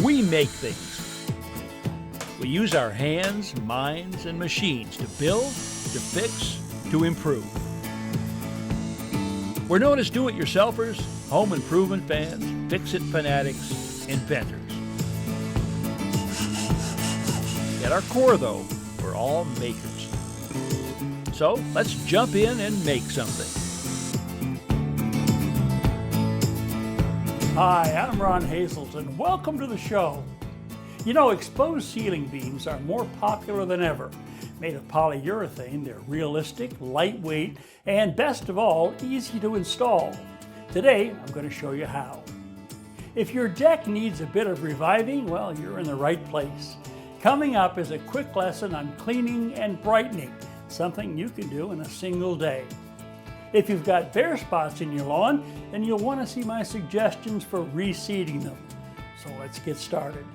We make things. We use our hands, minds, and machines to build, to fix, to improve. We're known as do-it-yourselfers, home improvement fans, fix-it fanatics, inventors. At our core, though, we're all makers. So let's jump in and make something. Hi, I'm Ron Hazelton. Welcome to the show. You know, exposed ceiling beams are more popular than ever. Made of polyurethane, they're realistic, lightweight, and best of all, easy to install. Today, I'm going to show you how. If your deck needs a bit of reviving, well, you're in the right place. Coming up is a quick lesson on cleaning and brightening, something you can do in a single day. If you've got bare spots in your lawn, then you'll want to see my suggestions for reseeding them. So let's get started.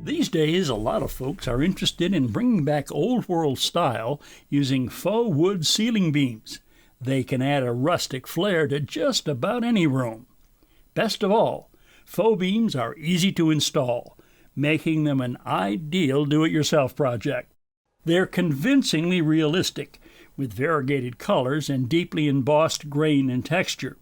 These days, a lot of folks are interested in bringing back old world style using faux wood ceiling beams. They can add a rustic flair to just about any room. Best of all, faux beams are easy to install, making them an ideal do-it-yourself project. They're convincingly realistic, with variegated colors and deeply embossed grain and texture.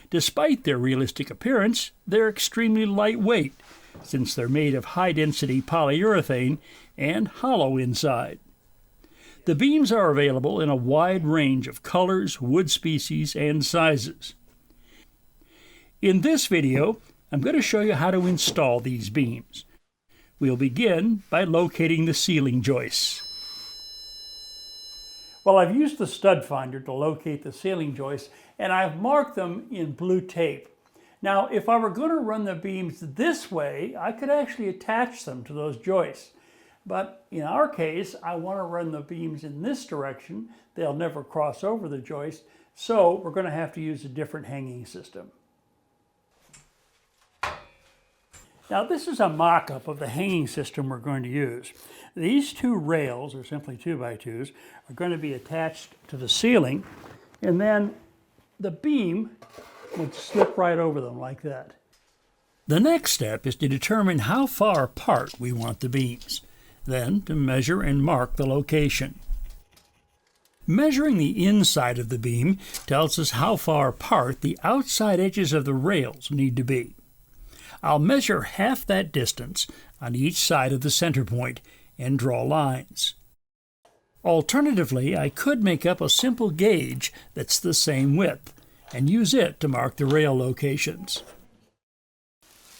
Despite their realistic appearance, they're extremely lightweight, since they're made of high-density polyurethane and hollow inside. The beams are available in a wide range of colors, wood species, and sizes. In this video, I'm going to show you how to install these beams. We'll begin by locating the ceiling joists. Well, I've used the stud finder to locate the ceiling joists, and I've marked them in blue tape. Now, if I were going to run the beams this way, I could actually attach them to those joists. But in our case, I want to run the beams in this direction. They'll never cross over the joist, so we're going to have to use a different hanging system. Now, this is a mock-up of the hanging system we're going to use. These two rails, or simply 2x2s, are going to be attached to the ceiling, and then the beam would slip right over them like that. The next step is to determine how far apart we want the beams, then to measure and mark the location. Measuring the inside of the beam tells us how far apart the outside edges of the rails need to be. I'll measure half that distance on each side of the center point and draw lines. Alternatively, I could make up a simple gauge that's the same width and use it to mark the rail locations.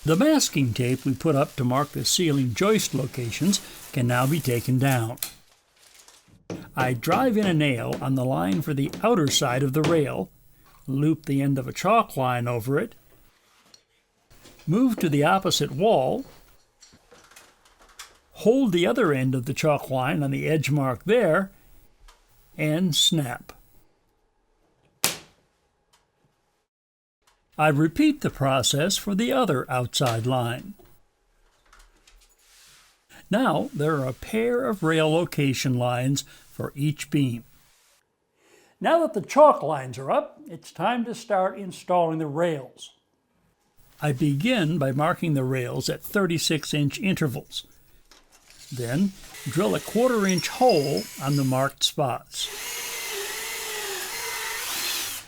The masking tape we put up to mark the ceiling joist locations can now be taken down. I drive in a nail on the line for the outer side of the rail, loop the end of a chalk line over it, move to the opposite wall, hold the other end of the chalk line on the edge mark there, and snap. I repeat the process for the other outside line. Now there are a pair of rail location lines for each beam. Now that the chalk lines are up, it's time to start installing the rails. I begin by marking the rails at 36-inch intervals. Then drill a 1/4-inch hole on the marked spots.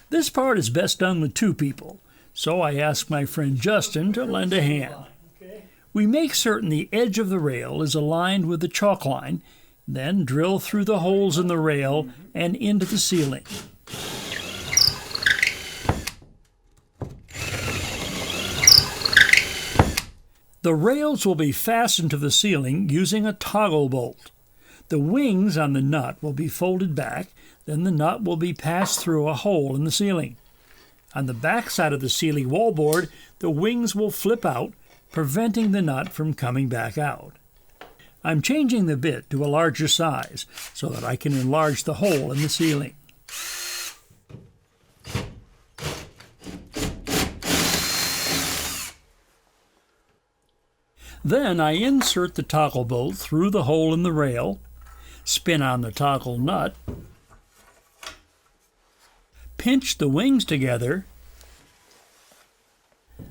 This part is best done with two people, so I ask my friend Justin to lend a hand. We make certain the edge of the rail is aligned with the chalk line, then drill through the holes in the rail and into the ceiling. The rails will be fastened to the ceiling using a toggle bolt. The wings on the nut will be folded back, then the nut will be passed through a hole in the ceiling. On the back side of the ceiling wallboard, the wings will flip out, preventing the nut from coming back out. I'm changing the bit to a larger size so that I can enlarge the hole in the ceiling. Then I insert the toggle bolt through the hole in the rail, spin on the toggle nut, pinch the wings together,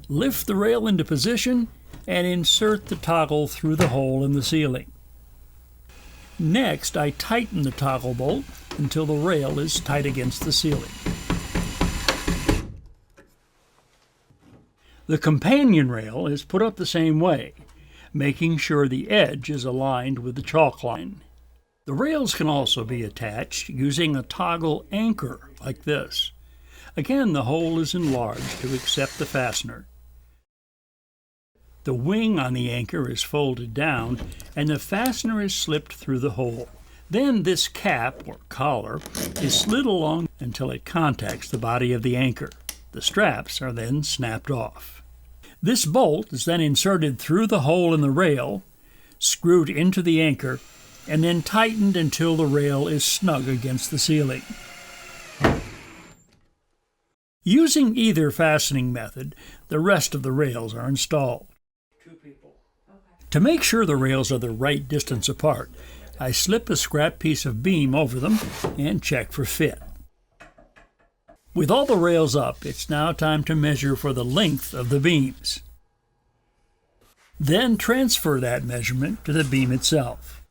Lift the rail into position and insert the toggle through the hole in the ceiling. Next, I tighten the toggle bolt until the rail is tight against the ceiling. The companion rail is put up the same way, making sure the edge is aligned with the chalk line. The rails can also be attached using a toggle anchor like this. Again, the hole is enlarged to accept the fastener. The wing on the anchor is folded down and the fastener is slipped through the hole. Then this cap, or collar, is slid along until it contacts the body of the anchor. The straps are then snapped off. This bolt is then inserted through the hole in the rail, screwed into the anchor, and then tightened until the rail is snug against the ceiling. Using either fastening method, the rest of the rails are installed. To make sure the rails are the right distance apart, I slip a scrap piece of beam over them and check for fit. With all the rails up, it's now time to measure for the length of the beams. Then transfer that measurement to the beam itself.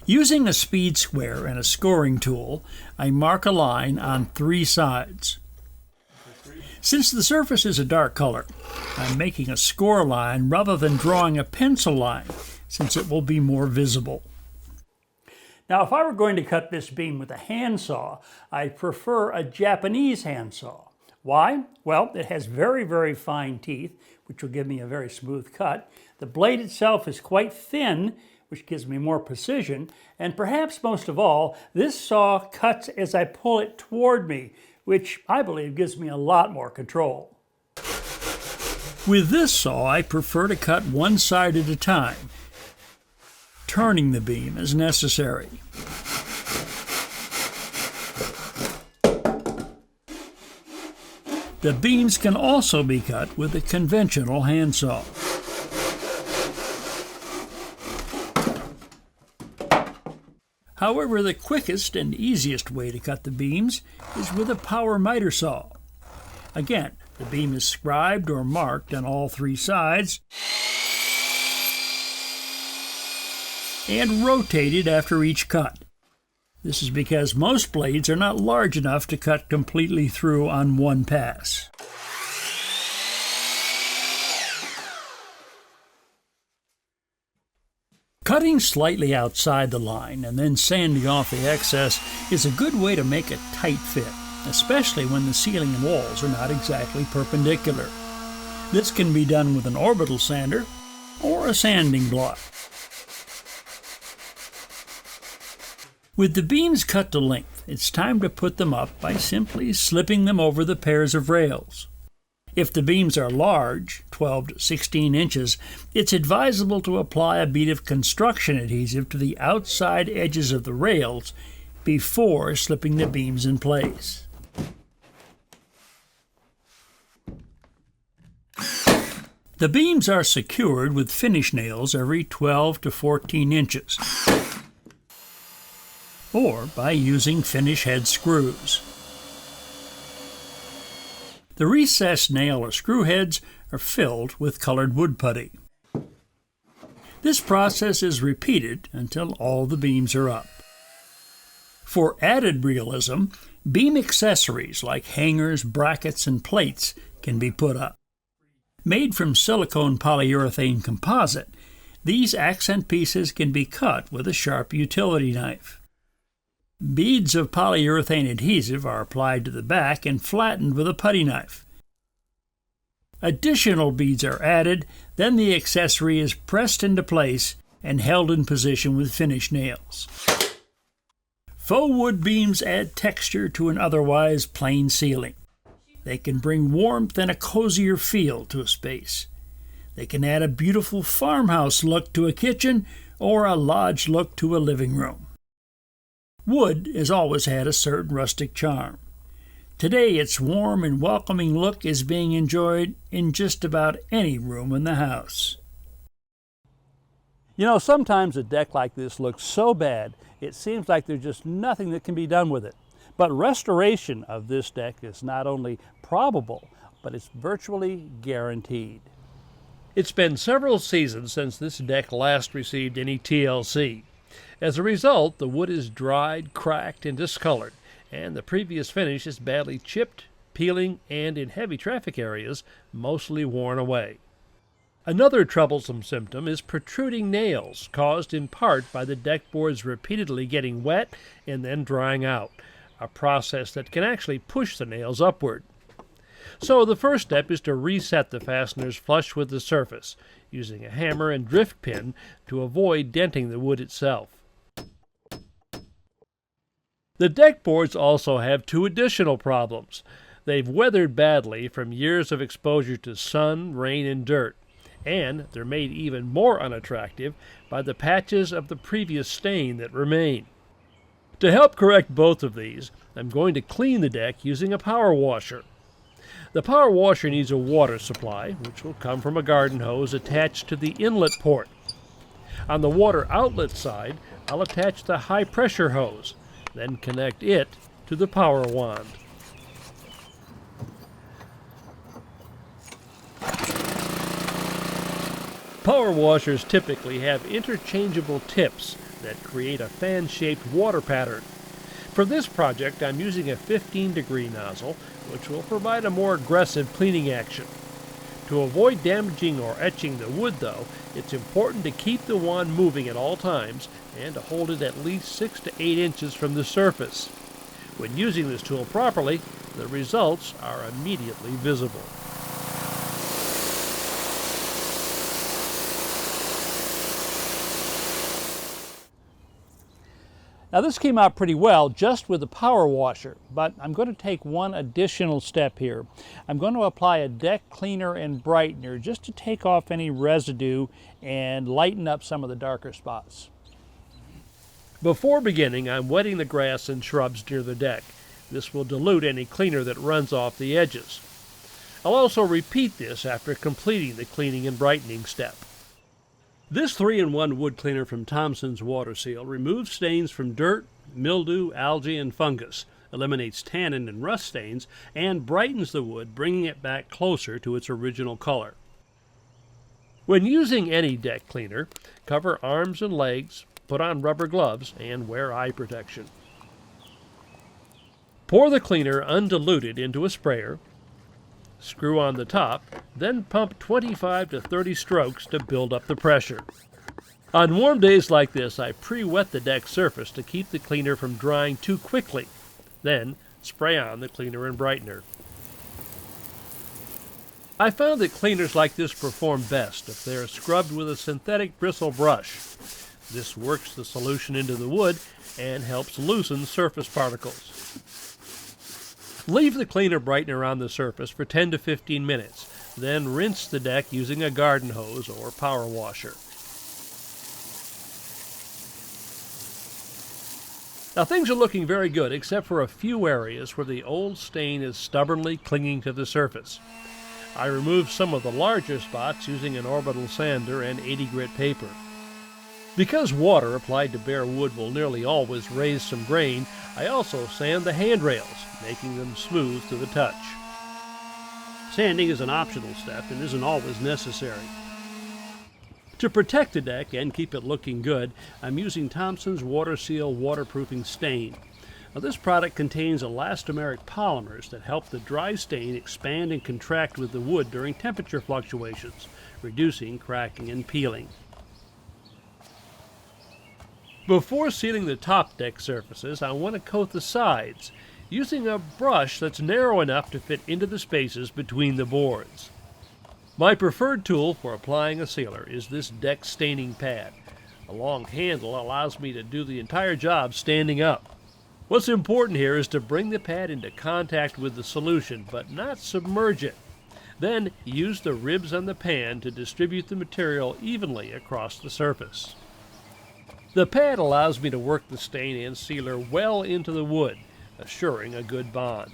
Using a speed square and a scoring tool, I mark a line on 3 sides. Since the surface is a dark color, I'm making a score line rather than drawing a pencil line, since it will be more visible. Now, if I were going to cut this beam with a handsaw, I prefer a Japanese handsaw. Why? Well, it has very, very fine teeth, which will give me a very smooth cut. The blade itself is quite thin, which gives me more precision. And perhaps most of all, this saw cuts as I pull it toward me, which I believe gives me a lot more control. With this saw, I prefer to cut one side at a time, turning the beam as necessary. The beams can also be cut with a conventional handsaw. However, the quickest and easiest way to cut the beams is with a power miter saw. Again, the beam is scribed or marked on all 3 sides and rotated after each cut. This is because most blades are not large enough to cut completely through on one pass. Cutting slightly outside the line and then sanding off the excess is a good way to make a tight fit, especially when the ceiling and walls are not exactly perpendicular. This can be done with an orbital sander or a sanding block. With the beams cut to length, it's time to put them up by simply slipping them over the pairs of rails. If the beams are large, 12 to 16 inches, it's advisable to apply a bead of construction adhesive to the outside edges of the rails before slipping the beams in place. The beams are secured with finish nails every 12 to 14 inches, or by using finish head screws. The recessed nail or screw heads are filled with colored wood putty. This process is repeated until all the beams are up. For added realism, beam accessories like hangers, brackets, and plates can be put up. Made from silicone polyurethane composite, these accent pieces can be cut with a sharp utility knife. Beads of polyurethane adhesive are applied to the back and flattened with a putty knife. Additional beads are added, then the accessory is pressed into place and held in position with finish nails. Faux wood beams add texture to an otherwise plain ceiling. They can bring warmth and a cozier feel to a space. They can add a beautiful farmhouse look to a kitchen or a lodge look to a living room. Wood has always had a certain rustic charm. Today, its warm and welcoming look is being enjoyed in just about any room in the house. You know, sometimes a deck like this looks so bad, it seems like there's just nothing that can be done with it. But restoration of this deck is not only probable, but it's virtually guaranteed. It's been several seasons since this deck last received any TLC. As a result, the wood is dried, cracked, and discolored, and the previous finish is badly chipped, peeling, and in heavy traffic areas, mostly worn away. Another troublesome symptom is protruding nails, caused in part by the deck boards repeatedly getting wet and then drying out, a process that can actually push the nails upward. So the first step is to reset the fasteners flush with the surface, using a hammer and drift pin to avoid denting the wood itself. The deck boards also have two additional problems. They've weathered badly from years of exposure to sun, rain, and dirt, and they're made even more unattractive by the patches of the previous stain that remain. To help correct both of these, I'm going to clean the deck using a power washer. The power washer needs a water supply, which will come from a garden hose attached to the inlet port. On the water outlet side, I'll attach the high-pressure hose, then connect it to the power wand. Power washers typically have interchangeable tips that create a fan-shaped water pattern. For this project, I'm using a 15-degree nozzle, which will provide a more aggressive cleaning action. To avoid damaging or etching the wood, though, it's important to keep the wand moving at all times and to hold it at least 6 to 8 inches from the surface. When using this tool properly, the results are immediately visible. Now this came out pretty well just with the power washer, but I'm going to take one additional step here. I'm going to apply a deck cleaner and brightener just to take off any residue and lighten up some of the darker spots. Before beginning, I'm wetting the grass and shrubs near the deck. This will dilute any cleaner that runs off the edges. I'll also repeat this after completing the cleaning and brightening step. This 3-in-1 wood cleaner from Thompson's Water Seal removes stains from dirt, mildew, algae, and fungus, eliminates tannin and rust stains, and brightens the wood, bringing it back closer to its original color. When using any deck cleaner, cover arms and legs, put on rubber gloves, and wear eye protection. Pour the cleaner undiluted into a sprayer, screw on the top, then pump 25 to 30 strokes to build up the pressure. On warm days like this, I pre-wet the deck surface to keep the cleaner from drying too quickly. Then spray on the cleaner and brightener. I found that cleaners like this perform best if they are scrubbed with a synthetic bristle brush. This works the solution into the wood and helps loosen surface particles. Leave the cleaner brightener on the surface for 10 to 15 minutes, then rinse the deck using a garden hose or power washer. Now things are looking very good except for a few areas where the old stain is stubbornly clinging to the surface. I removed some of the larger spots using an orbital sander and 80 grit paper. Because water applied to bare wood will nearly always raise some grain, I also sand the handrails, making them smooth to the touch. Sanding is an optional step and isn't always necessary. To protect the deck and keep it looking good, I'm using Thompson's Water Seal waterproofing stain. Now, this product contains elastomeric polymers that help the dry stain expand and contract with the wood during temperature fluctuations, reducing cracking and peeling. Before sealing the top deck surfaces, I want to coat the sides, using a brush that's narrow enough to fit into the spaces between the boards. My preferred tool for applying a sealer is this deck staining pad. A long handle allows me to do the entire job standing up. What's important here is to bring the pad into contact with the solution, but not submerge it. Then use the ribs on the pan to distribute the material evenly across the surface. The pad allows me to work the stain and sealer well into the wood, assuring a good bond.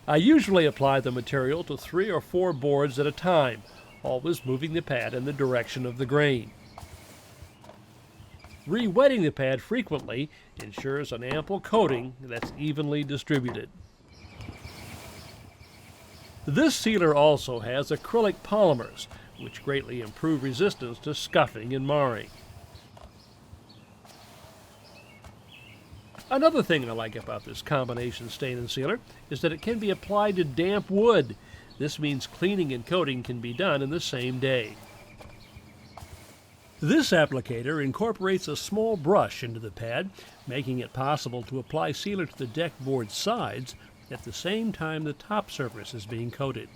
I usually apply the material to 3 or 4 boards at a time, always moving the pad in the direction of the grain. Re-wetting the pad frequently ensures an ample coating that's evenly distributed. This sealer also has acrylic polymers, which greatly improve resistance to scuffing and marring. Another thing I like about this combination stain and sealer is that it can be applied to damp wood. This means cleaning and coating can be done in the same day. This applicator incorporates a small brush into the pad, making it possible to apply sealer to the deck board sides at the same time the top surface is being coated.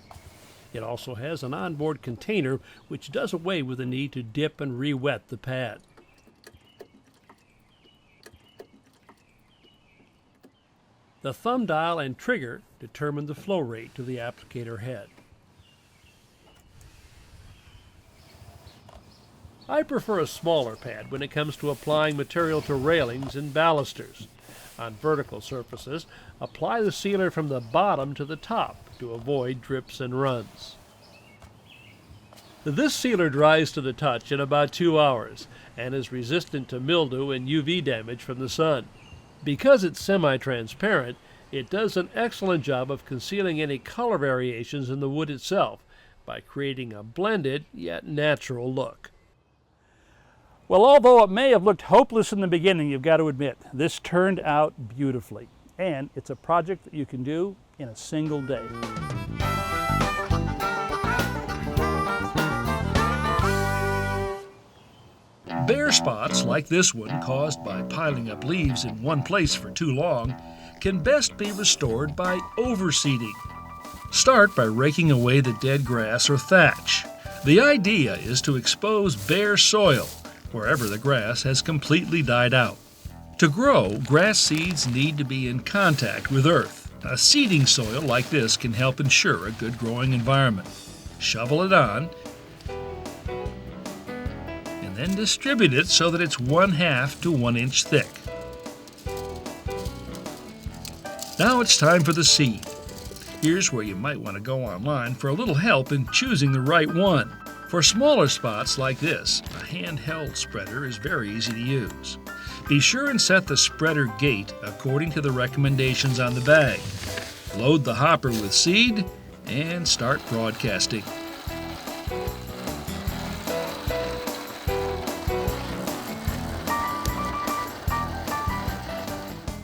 It also has an onboard container which does away with the need to dip and re-wet the pad. The thumb dial and trigger determine the flow rate to the applicator head. I prefer a smaller pad when it comes to applying material to railings and balusters. On vertical surfaces, apply the sealer from the bottom to the top to avoid drips and runs. This sealer dries to the touch in about 2 hours and is resistant to mildew and UV damage from the sun. Because it's semi-transparent, it does an excellent job of concealing any color variations in the wood itself by creating a blended yet natural look. Well, although it may have looked hopeless in the beginning, you've got to admit, this turned out beautifully. And it's a project that you can do in a single day. Bare spots like this one, caused by piling up leaves in one place for too long, can best be restored by overseeding. Start by raking away the dead grass or thatch. The idea is to expose bare soil wherever the grass has completely died out. To grow, grass seeds need to be in contact with earth. A seeding soil like this can help ensure a good growing environment. Shovel it on, and then distribute it so that it's 1/2 to 1 inch thick. Now it's time for the seed. Here's where you might want to go online for a little help in choosing the right one. For smaller spots like this, a handheld spreader is very easy to use. Be sure and set the spreader gate according to the recommendations on the bag. Load the hopper with seed and start broadcasting.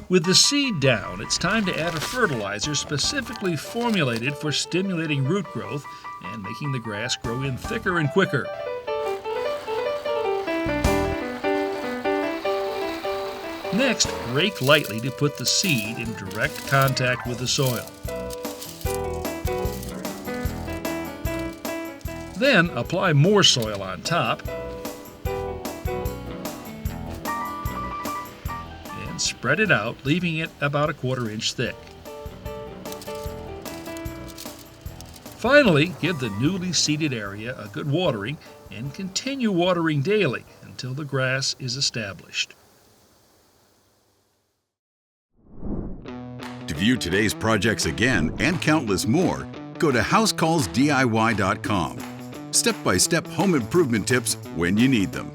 With the seed down, it's time to add a fertilizer specifically formulated for stimulating root growth and making the grass grow in thicker and quicker. Next, rake lightly to put the seed in direct contact with the soil. Then apply more soil on top and spread it out, leaving it about a 1/4 inch thick. Finally, give the newly seeded area a good watering and continue watering daily until the grass is established. To view today's projects again and countless more, go to HouseCallsDIY.com. Step-by-step home improvement tips when you need them.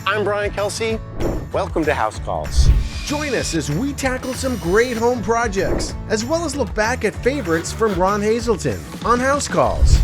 I'm Brian Kelsey. Welcome to House Calls. Join us as we tackle some great home projects, as well as look back at favorites from Ron Hazelton on House Calls.